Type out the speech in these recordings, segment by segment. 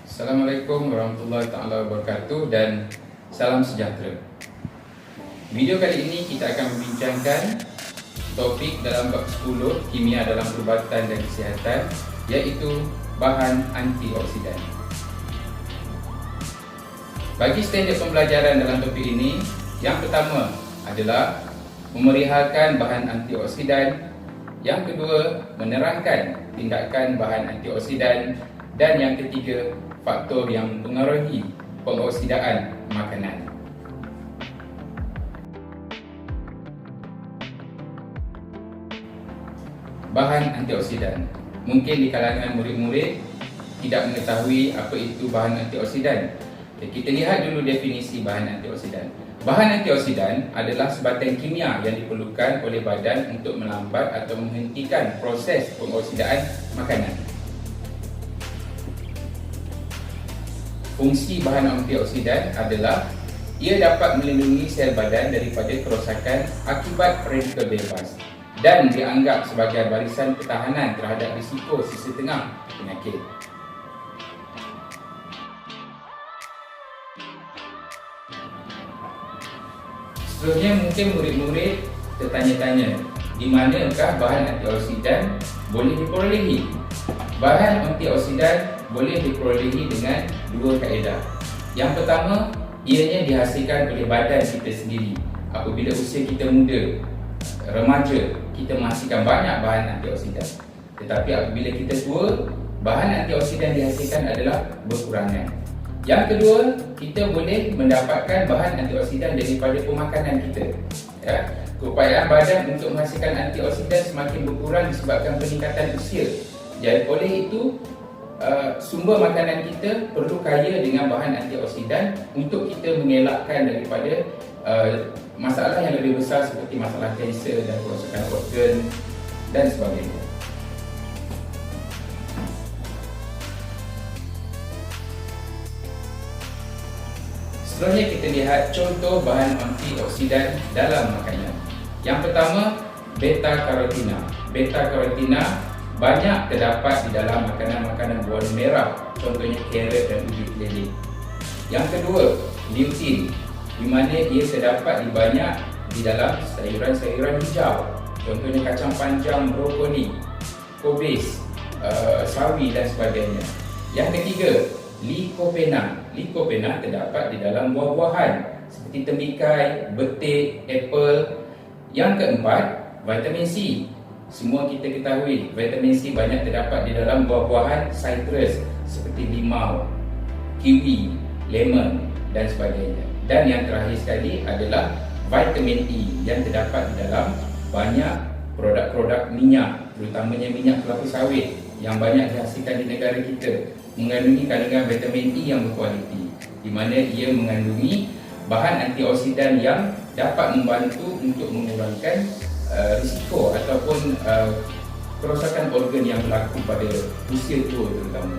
Assalamualaikum warahmatullahi wabarakatuh dan salam sejahtera. Video kali ini kita akan membincangkan topik dalam bab 10 kimia dalam perubatan dan kesihatan, iaitu bahan antioksidan. Bagi standard pembelajaran dalam topik ini, yang pertama adalah memerihalkan bahan antioksidan, yang kedua menerangkan tindakan bahan antioksidan, dan yang ketiga faktor yang mempengaruhi pengoksidaan makanan. Bahan antioksidan. Mungkin di kalangan murid-murid tidak mengetahui apa itu bahan antioksidan. Kita lihat dulu definisi bahan antioksidan. Bahan antioksidan adalah sebatan kimia yang diperlukan oleh badan untuk melambat atau menghentikan proses pengoksidaan makanan. Fungsi bahan antioksidan adalah ia dapat melindungi sel badan daripada kerosakan akibat radikal bebas dan dianggap sebagai barisan pertahanan terhadap risiko sesetengah penyakit. Seterusnya mungkin murid-murid tertanya-tanya, di manakah bahan antioksidan boleh diperolehi? Bahan antioksidan boleh diperolehi dengan dua kaedah. Yang pertama, ianya dihasilkan oleh badan kita sendiri. Apabila usia kita muda, remaja, kita menghasilkan banyak bahan antioksidan. Tetapi apabila kita tua, bahan antioksidan dihasilkan adalah berkurangan. Yang kedua, kita boleh mendapatkan bahan antioksidan daripada pemakanan kita. Keupayaan badan untuk menghasilkan antioksidan semakin berkurang disebabkan peningkatan usia. Jadi oleh itu, sumber makanan kita perlu kaya dengan bahan antioksidan untuk kita mengelakkan daripada masalah yang lebih besar seperti masalah kanser dan kerosakan organ dan sebagainya. Seterusnya kita lihat contoh bahan antioksidan dalam makanan. Yang pertama, beta-karotina. Beta-karotina banyak terdapat di dalam makanan-makanan berwarna merah, contohnya carrot dan ubi lele. Yang kedua, lutein, di mana ia terdapat banyak di dalam sayuran-sayuran hijau, contohnya kacang panjang, brokoli, kobis, sawi dan sebagainya. Yang ketiga, lycopene. Lycopene terdapat di dalam buah-buahan seperti tembikai, betik, apple. Yang keempat, vitamin C. Semua kita ketahui vitamin C banyak terdapat di dalam buah-buahan citrus seperti limau, kiwi, lemon dan sebagainya. Dan yang terakhir sekali adalah vitamin E yang terdapat di dalam banyak produk-produk minyak, terutamanya minyak kelapa sawit yang banyak dihasilkan di negara kita, mengandungi kandungan vitamin E yang berkualiti, di mana ia mengandungi bahan antioksidan yang dapat membantu untuk mengurangkan risiko ataupun kerosakan organ yang berlaku pada usia tua terutama.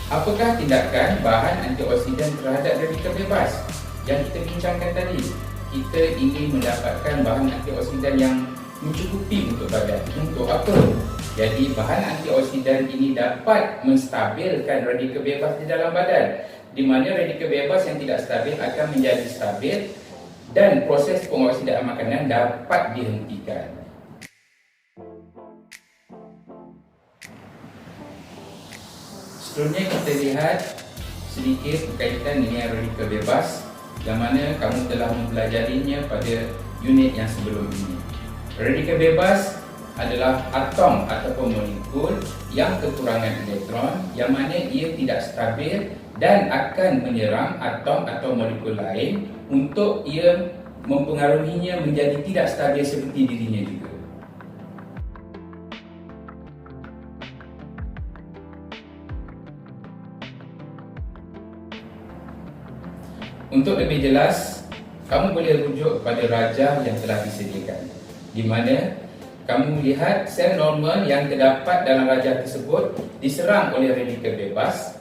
Apakah tindakan bahan antioksidan terhadap radikal bebas yang kita bincangkan tadi? Kita ingin mendapatkan bahan antioksidan yang mencukupi untuk badan. Untuk apa? Jadi bahan antioksidan ini dapat menstabilkan radikal bebas di dalam badan, di mana radikal bebas yang tidak stabil akan menjadi stabil dan proses pengoksidaan makanan dapat dihentikan. Seterusnya kita lihat sedikit berkaitan dengan radikal bebas yang mana kamu telah mempelajarinya pada unit yang sebelum ini. Radikal bebas adalah atom ataupun molekul yang kekurangan elektron, yang mana ia tidak stabil dan akan menyerang atom atau molekul lain untuk ia mempengaruhinya menjadi tidak stabil seperti dirinya juga. Untuk lebih jelas, kamu boleh rujuk kepada rajah yang telah disediakan, di mana kamu lihat sel normal yang terdapat dalam rajah tersebut diserang oleh radikal bebas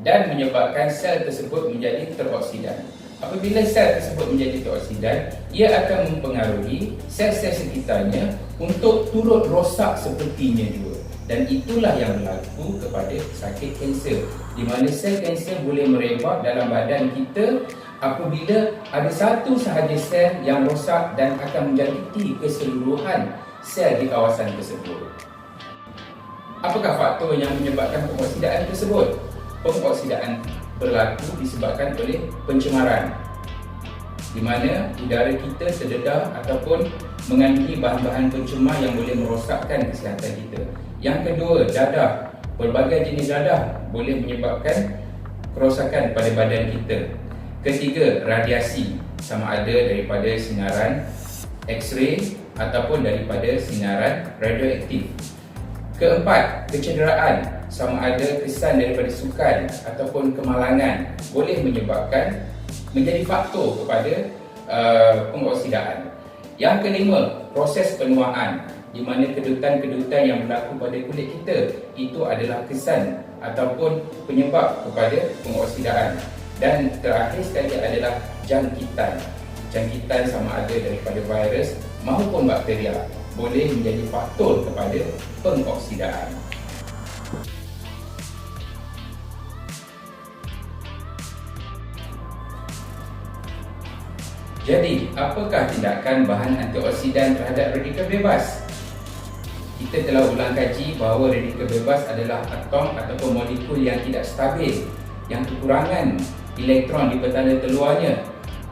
dan menyebabkan sel tersebut menjadi teroksidan. Apabila sel tersebut menjadi antioksidan, ia akan mempengaruhi sel-sel sekitarnya untuk turut rosak sepertinya juga. Dan itulah yang berlaku kepada sakit kanser, di mana sel kanser boleh merebak dalam badan kita apabila ada satu sahaja sel yang rosak dan akan menjangkiti keseluruhan sel di kawasan tersebut. Apakah faktor yang menyebabkan pengoksidaan tersebut? Pengoksidaan berlaku disebabkan oleh pencemaran, di mana udara kita terdedah ataupun mengandungi bahan-bahan pencemar yang boleh merosakkan kesihatan kita. Yang kedua, dadah. Pelbagai jenis dadah boleh menyebabkan kerosakan pada badan kita. Ketiga, radiasi, sama ada daripada sinaran X-ray ataupun daripada sinaran radioaktif. Keempat, kecederaan, sama ada kesan daripada sukan ataupun kemalangan boleh menyebabkan menjadi faktor kepada pengoksidaan. Yang kelima, proses penuaan, di mana kedutan-kedutan yang berlaku pada kulit kita itu adalah kesan ataupun penyebab kepada pengoksidaan. Dan terakhir sekali adalah jangkitan. Jangkitan sama ada daripada virus maupun bakteria boleh menjadi faktor kepada pengoksidaan. Jadi, apakah tindakan bahan antioksidan terhadap radikal bebas? Kita telah ulang kaji bahawa radikal bebas adalah atom ataupun molekul yang tidak stabil, yang kekurangan elektron di petala terluarnya.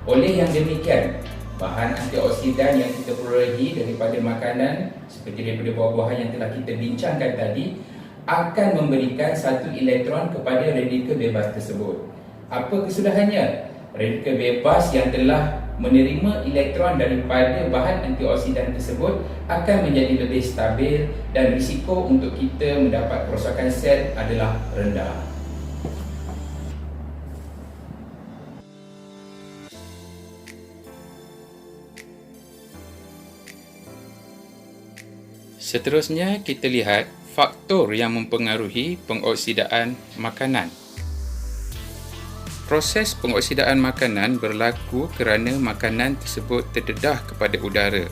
Oleh yang demikian, bahan antioksidan yang kita perolehi daripada makanan seperti daripada buah-buahan yang telah kita bincangkan tadi akan memberikan satu elektron kepada radikal bebas tersebut. Apa kesudahannya? Radikal bebas yang telah menerima elektron daripada bahan antioksidan tersebut akan menjadi lebih stabil dan risiko untuk kita mendapat kerosakan sel adalah rendah. Seterusnya, kita lihat faktor yang mempengaruhi pengoksidaan makanan. Proses pengoksidaan makanan berlaku kerana makanan tersebut terdedah kepada udara.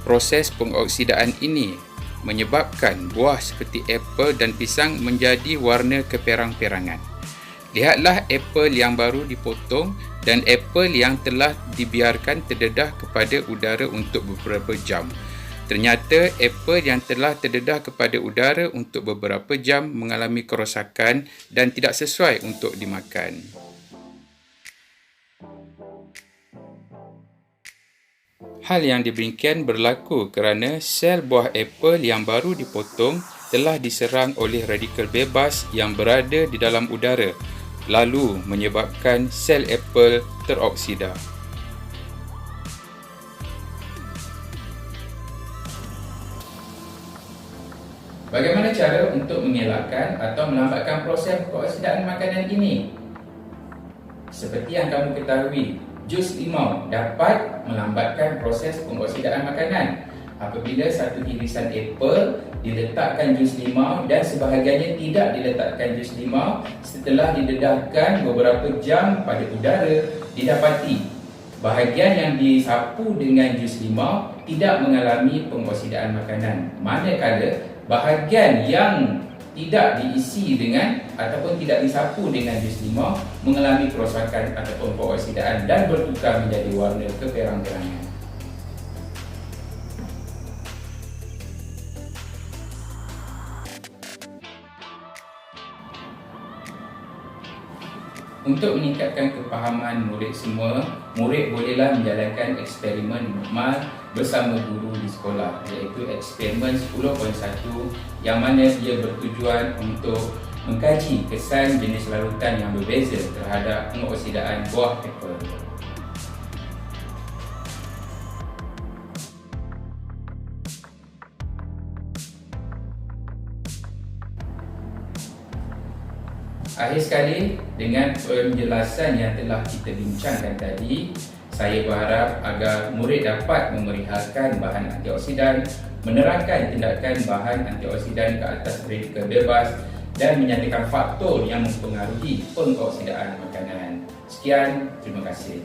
Proses pengoksidaan ini menyebabkan buah seperti apel dan pisang menjadi warna keperang-perangan. Lihatlah apel yang baru dipotong dan apel yang telah dibiarkan terdedah kepada udara untuk beberapa jam. Ternyata apel yang telah terdedah kepada udara untuk beberapa jam mengalami kerosakan dan tidak sesuai untuk dimakan. Hal yang demikian berlaku kerana sel buah apel yang baru dipotong telah diserang oleh radikal bebas yang berada di dalam udara, lalu menyebabkan sel apel teroksida. Bagaimana cara untuk mengelakkan atau melambatkan proses pengoksidaan makanan ini? Seperti yang kamu ketahui, jus limau dapat melambatkan proses pengoksidaan makanan. Apabila satu irisan apel diletakkan jus limau dan sebahagiannya tidak diletakkan jus limau, setelah didedahkan beberapa jam pada udara, didapati bahagian yang disapu dengan jus limau tidak mengalami pengoksidaan makanan. Manakala bahagian yang tidak diisi dengan ataupun tidak disapu dengan jus limau mengalami kerosakan ataupun pengoksidaan dan bertukar menjadi warna keperang-perangan. Untuk meningkatkan kefahaman murid semua, murid bolehlah menjalankan eksperimen normal bersama guru di sekolah, iaitu eksperimen 10.1 yang mana dia bertujuan untuk mengkaji kesan jenis larutan yang berbeza terhadap pengoksidaan buah apel. Akhir sekali, dengan penjelasan yang telah kita bincangkan tadi, saya berharap agar murid dapat memerihalkan bahan antioksidan, menerangkan tindakan bahan antioksidan ke atas radikal bebas dan menyatakan faktor yang mempengaruhi pengoksidaan makanan. Sekian, terima kasih.